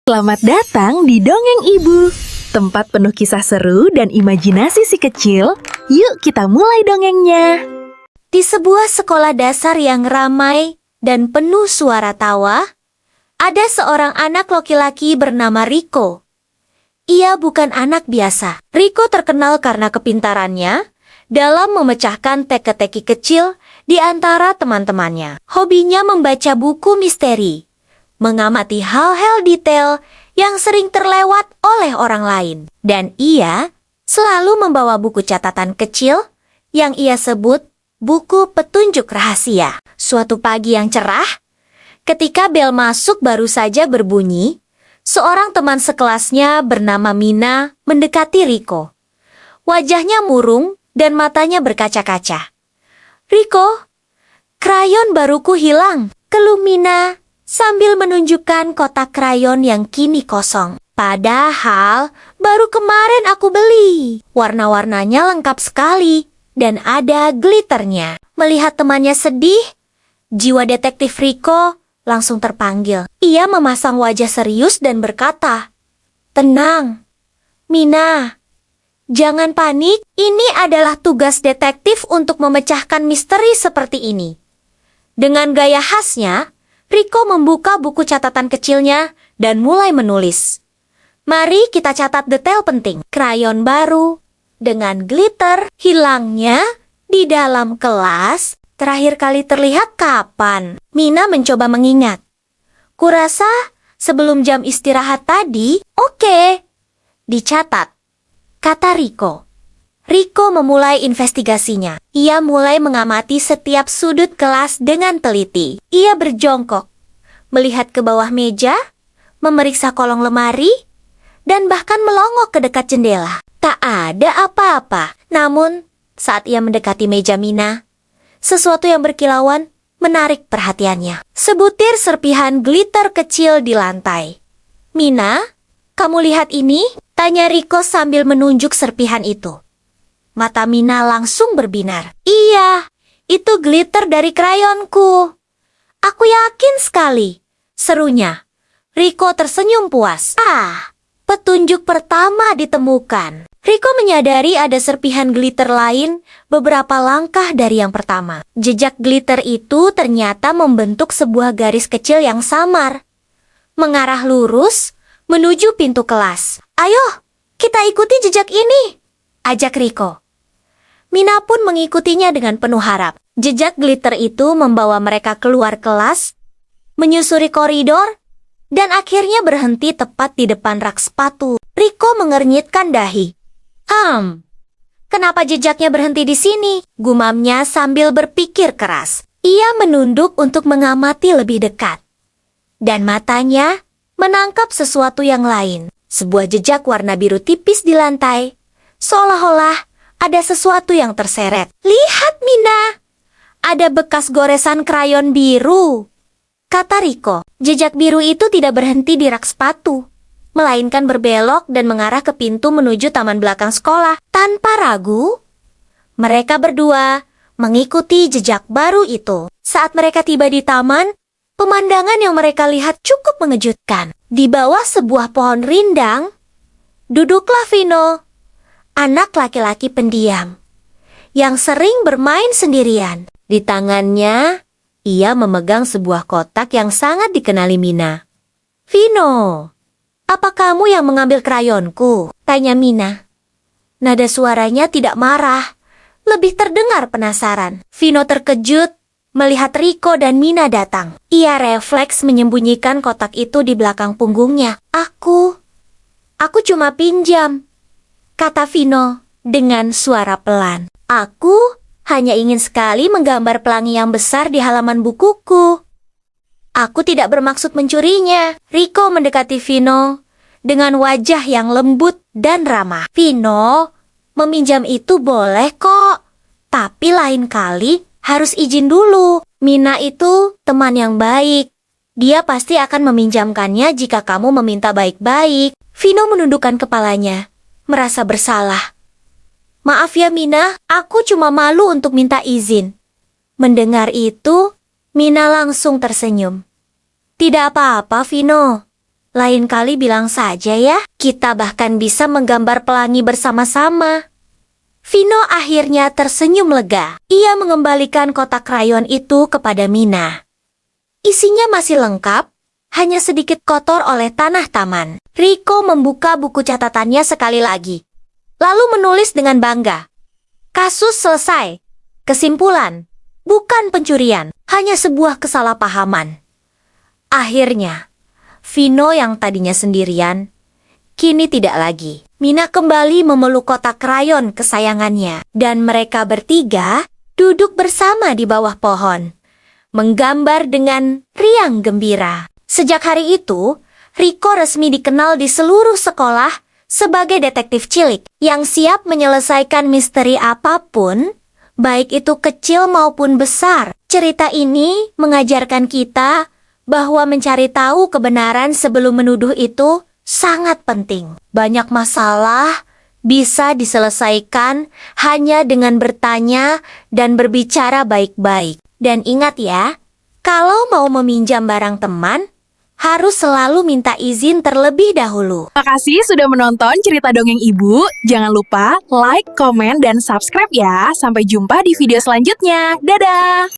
Selamat datang di Dongeng Ibu, tempat penuh kisah seru dan imajinasi si kecil. Yuk kita mulai dongengnya. Di sebuah sekolah dasar yang ramai dan penuh suara tawa, ada seorang anak laki-laki bernama Rico. Ia bukan anak biasa. Rico terkenal karena kepintarannya dalam memecahkan teka-teki kecil di antara teman-temannya. Hobinya membaca buku misteri, mengamati hal-hal detail yang sering terlewat oleh orang lain. Dan ia selalu membawa buku catatan kecil yang ia sebut buku petunjuk rahasia. Suatu pagi yang cerah, ketika bel masuk baru saja berbunyi, seorang teman sekelasnya bernama Mina mendekati Rico. Wajahnya murung dan matanya berkaca-kaca. "Rico, krayon baruku hilang," keluh Mina sambil menunjukkan kotak krayon yang kini kosong. "Padahal baru kemarin aku beli. Warna-warnanya lengkap sekali dan ada glitternya." Melihat temannya sedih, jiwa detektif Rico langsung terpanggil. Ia memasang wajah serius dan berkata, "Tenang, Mina. Jangan panik, ini adalah tugas detektif untuk memecahkan misteri seperti ini." Dengan gaya khasnya, Rico membuka buku catatan kecilnya dan mulai menulis. "Mari kita catat detail penting. Krayon baru dengan glitter hilangnya di dalam kelas terakhir kali terlihat kapan?" Mina mencoba mengingat. "Kurasa sebelum jam istirahat tadi." "Oke, dicatat," kata Rico. Rico memulai investigasinya. Ia mulai mengamati setiap sudut kelas dengan teliti. Ia berjongkok, melihat ke bawah meja, memeriksa kolong lemari, dan bahkan melongok ke dekat jendela. Tak ada apa-apa. Namun, saat ia mendekati meja Mina, sesuatu yang berkilauan menarik perhatiannya. Sebutir serpihan glitter kecil di lantai. "Mina, kamu lihat ini?" tanya Rico sambil menunjuk serpihan itu. Mata Mina langsung berbinar. "Iya, itu glitter dari krayonku. Aku yakin sekali," serunya. Rico tersenyum puas. Petunjuk pertama ditemukan. Rico menyadari ada serpihan glitter lain beberapa langkah dari yang pertama. Jejak glitter itu ternyata membentuk sebuah garis kecil yang samar, mengarah lurus menuju pintu kelas. "Ayo, kita ikuti jejak ini," ajak Rico. Mina pun mengikutinya dengan penuh harap. Jejak glitter itu membawa mereka keluar kelas, menyusuri koridor, dan akhirnya berhenti tepat di depan rak sepatu. Rico mengernyitkan dahi. Kenapa jejaknya berhenti di sini?" gumamnya sambil berpikir keras. Ia menunduk untuk mengamati lebih dekat. Dan matanya menangkap sesuatu yang lain. Sebuah jejak warna biru tipis di lantai, seolah-olah ada sesuatu yang terseret. "Lihat, Mina, ada bekas goresan krayon biru," kata Rico. Jejak biru itu tidak berhenti di rak sepatu, melainkan berbelok dan mengarah ke pintu menuju taman belakang sekolah. Tanpa ragu, mereka berdua mengikuti jejak baru itu. Saat mereka tiba di taman, pemandangan yang mereka lihat cukup mengejutkan. Di bawah sebuah pohon rindang, duduklah Vino, anak laki-laki pendiam, yang sering bermain sendirian. Di tangannya, ia memegang sebuah kotak yang sangat dikenali Mina. "Vino, apa kamu yang mengambil krayonku?" tanya Mina. Nada suaranya tidak marah, lebih terdengar penasaran. Vino terkejut melihat Rico dan Mina datang. Ia refleks menyembunyikan kotak itu di belakang punggungnya. Aku cuma pinjam," kata Vino dengan suara pelan. "Aku hanya ingin sekali menggambar pelangi yang besar di halaman bukuku. Aku tidak bermaksud mencurinya." Rico mendekati Vino dengan wajah yang lembut dan ramah. "Vino, meminjam itu boleh kok, tapi lain kali harus izin dulu. Mina itu teman yang baik. Dia pasti akan meminjamkannya jika kamu meminta baik-baik." Vino menundukkan kepalanya, merasa bersalah. "Maaf ya Mina, aku cuma malu untuk minta izin." Mendengar itu, Mina langsung tersenyum. "Tidak apa-apa Vino, Lain kali bilang saja ya, kita bahkan bisa menggambar pelangi bersama-sama. Vino akhirnya tersenyum lega. Ia mengembalikan kotak krayon itu kepada Mina. Isinya masih lengkap, hanya sedikit kotor oleh tanah taman. Rico membuka buku catatannya sekali lagi, lalu menulis dengan bangga. Kasus selesai. Kesimpulan, bukan pencurian, hanya sebuah kesalahpahaman. Akhirnya, Vino yang tadinya sendirian, kini tidak lagi. Mina kembali memeluk kotak krayon kesayangannya, dan mereka bertiga duduk bersama di bawah pohon, menggambar dengan riang gembira. Sejak hari itu, Rico resmi dikenal di seluruh sekolah sebagai detektif cilik yang siap menyelesaikan misteri apapun, baik itu kecil maupun besar. Cerita ini mengajarkan kita bahwa mencari tahu kebenaran sebelum menuduh itu sangat penting. Banyak masalah bisa diselesaikan hanya dengan bertanya dan berbicara baik-baik. Dan ingat ya, kalau mau meminjam barang teman, harus selalu minta izin terlebih dahulu. Terima kasih sudah menonton cerita dongeng ibu. Jangan lupa like, komen, dan subscribe ya. Sampai jumpa di video selanjutnya. Dadah!